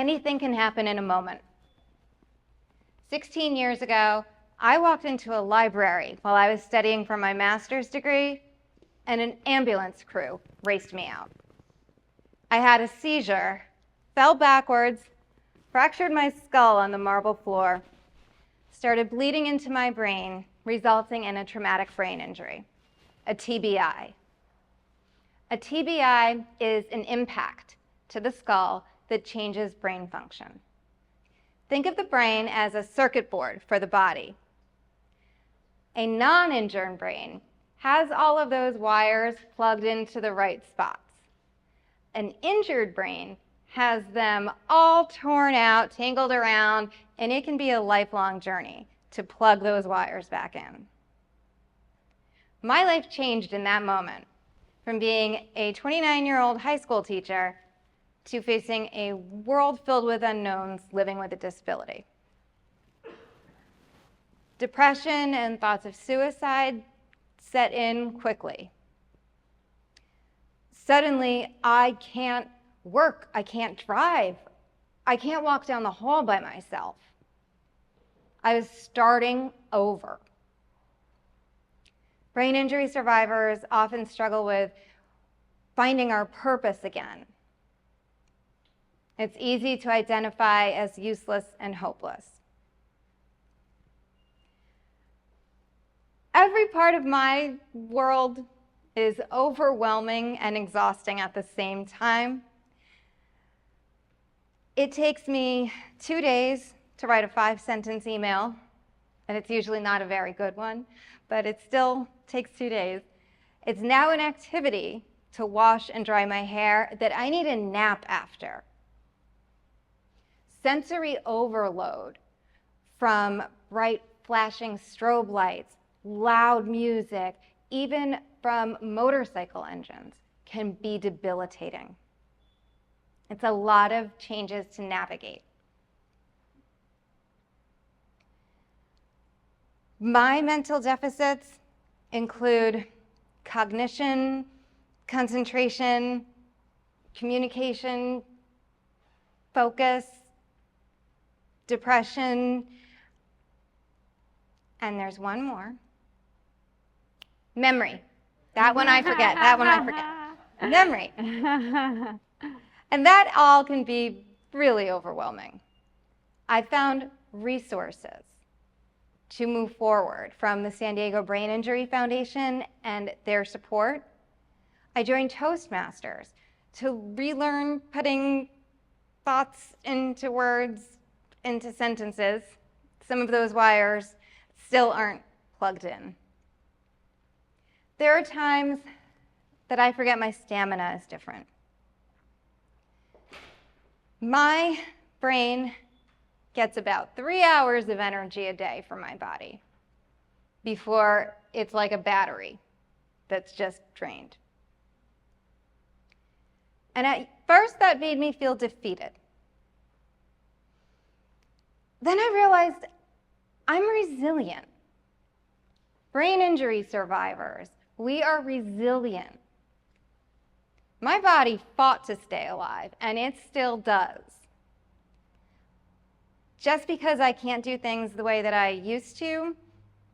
anything can happen in a moment. 16 years ago, I walked into a library while I was studying for my master's degree, and an ambulance crew raced me out. I had a seizure, fell backwards, fractured my skull on the marble floor, started bleeding into my brain, resulting in a traumatic brain injury, a TBI. A TBI is an impact to the skull that changes brain function. Think of the brain as a circuit board for the body. A non-injured brain has all of those wires plugged into the right spots. An injured brain has them all torn out, tangled around, and it can be a lifelong journey to plug those wires back in. My life changed in that moment, from being a 29-year-old high school teacher to facing a world filled with unknowns living with a disability. Depression and thoughts of suicide set in quickly. Suddenly, I can't work, I can't drive, I can't walk down the hall by myself. I was starting over. Brain injury survivors often struggle with finding our purpose again. It's easy to identify as useless and hopeless. Every part of my world is overwhelming and exhausting at the same time. It takes me 2 days to write a 5-sentence email, and it's usually not a very good one, but it still takes 2 days. It's now an activity to wash and dry my hair that I need a nap after. Sensory overload from bright flashing strobe lights, loud music, even from motorcycle engines can be debilitating. It's a lot of changes to navigate. My mental deficits include cognition, concentration, communication, focus, depression, and there's one more. Memory. That one I forget. Memory. And that all can be really overwhelming. I found resources to move forward from the San Diego Brain Injury Foundation and their support. I joined Toastmasters to relearn putting thoughts into words, into sentences. Some of those wires still aren't plugged in. There are times that I forget my stamina is different. My brain gets about 3 hours of energy a day from my body before it's like a battery that's just drained. And at first that made me feel defeated. Then I realized I'm resilient. Brain injury survivors, we are resilient. My body fought to stay alive, and it still does. Just because I can't do things the way that I used to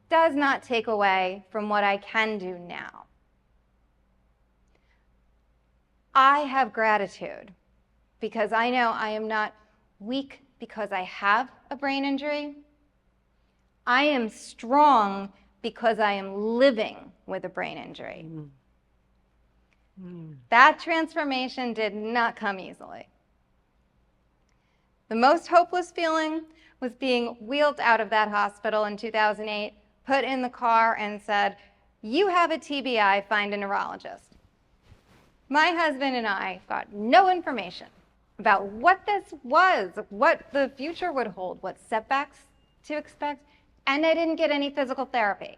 does not take away from what I can do now. I have gratitude because I know I am not weak because I have a brain injury. I am strong because I am living with a brain injury. That transformation did not come easily. The most hopeless feeling was being wheeled out of that hospital in 2008, put in the car and said, "You have a TBI, find a neurologist." My husband and I got no information about what this was, what the future would hold, what setbacks to expect, and I didn't get any physical therapy.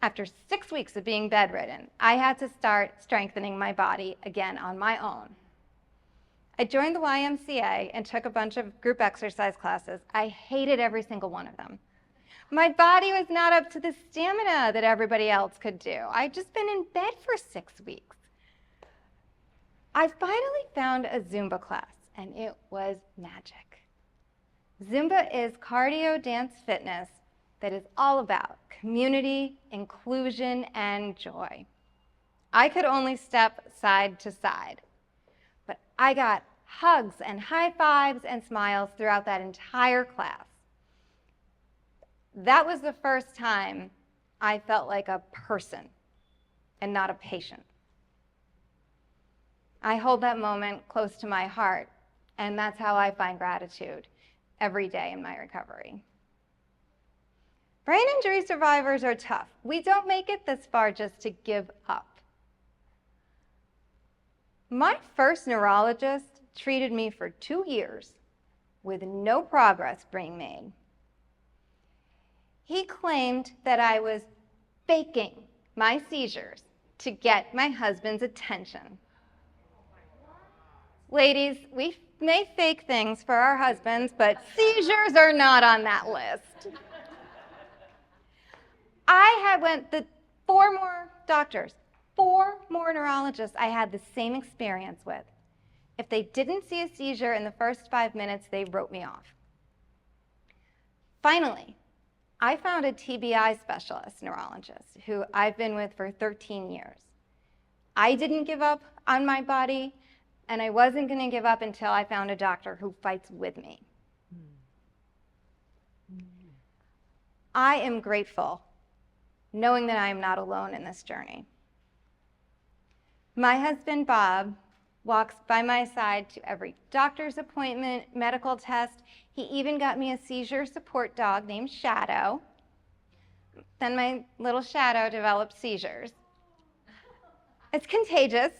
After 6 weeks of being bedridden, I had to start strengthening my body again on my own. I joined the YMCA and took a bunch of group exercise classes. I hated every single one of them. My body was not up to the stamina that everybody else could do. I'd just been in bed for 6 weeks. I finally found a Zumba class and it was magic. Zumba is cardio dance fitness that is all about community, inclusion, and joy. I could only step side to side, but I got hugs and high fives and smiles throughout that entire class. That was the first time I felt like a person and not a patient. I hold that moment close to my heart, and that's how I find gratitude every day in my recovery. Brain injury survivors are tough. We don't make it this far just to give up. My first neurologist treated me for 2 years with no progress being made. He claimed that I was faking my seizures to get my husband's attention. Ladies, we may fake things for our husbands, but seizures are not on that list. I had went to 4 more doctors, 4 more neurologists I had the same experience with. If they didn't see a seizure in the first 5 minutes, they wrote me off. Finally, I found a TBI specialist neurologist who I've been with for 13 years. I didn't give up on my body, and I wasn't going to give up until I found a doctor who fights with me. I am grateful knowing that I am not alone in this journey. My husband, Bob, walks by my side to every doctor's appointment, medical test. He even got me a seizure support dog named Shadow. Then my little Shadow developed seizures. It's contagious,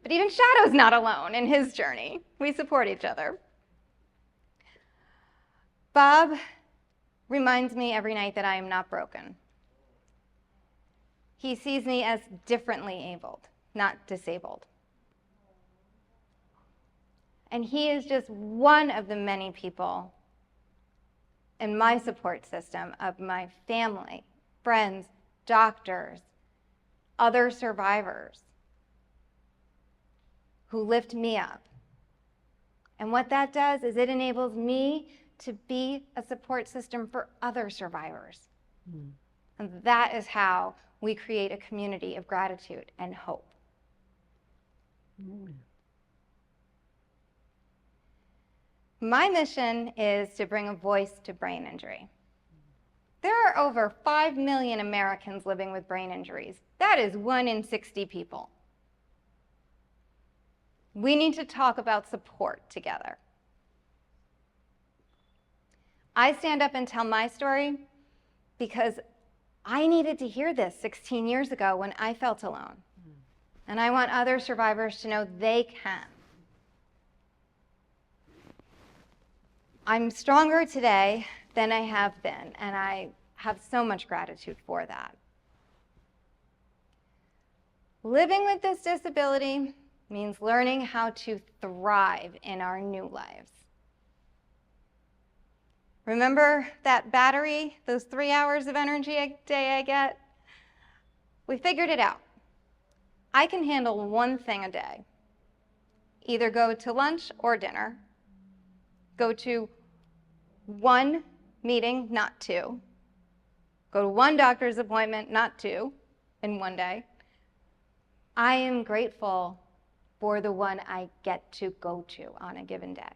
but even Shadow's not alone in his journey. We support each other. Bob reminds me every night that I am not broken. He sees me as differently abled, not disabled. And he is just one of the many people in my support system of my family, friends, doctors, other survivors who lift me up. And what that does is it enables me to be a support system for other survivors. And that is how we create a community of gratitude and hope. My mission is to bring a voice to brain injury. There are over 5 million Americans living with brain injuries. That is 1 in 60 people. We need to talk about support together. I stand up and tell my story because I needed to hear this 16 years ago when I felt alone. And I want other survivors to know they can. I'm stronger today than I have been, and I have so much gratitude for that. Living with this disability means learning how to thrive in our new lives. Remember that battery, those 3 hours of energy a day I get? We figured it out. I can handle one thing a day. Either go to lunch or dinner, go to one meeting, not 2, go to one doctor's appointment, not 2, in one day. I am grateful for the one I get to go to on a given day.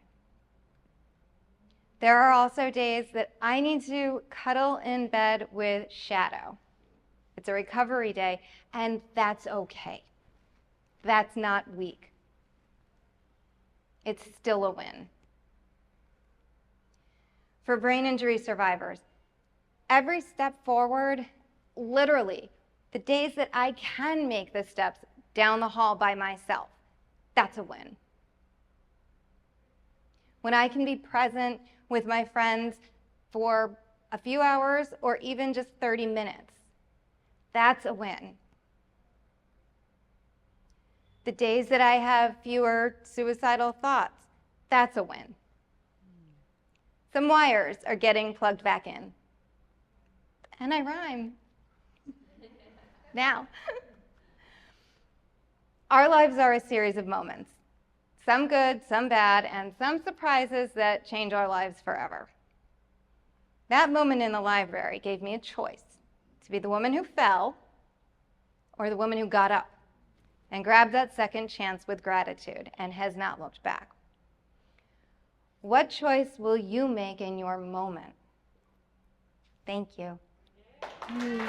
There are also days that I need to cuddle in bed with Shadow. It's a recovery day, and that's okay. That's not weak. It's still a win. For brain injury survivors, every step forward, literally, the days that I can make the steps down the hall by myself, that's a win. When I can be present with my friends for a few hours or even just 30 minutes, that's a win. The days that I have fewer suicidal thoughts, that's a win. Some wires are getting plugged back in. And I rhyme. Now, our lives are a series of moments. Some good, some bad, and some surprises that change our lives forever. That moment in the library gave me a choice to be the woman who fell or the woman who got up and grabbed that second chance with gratitude and has not looked back. What choice will you make in your moment? Thank you. Woo!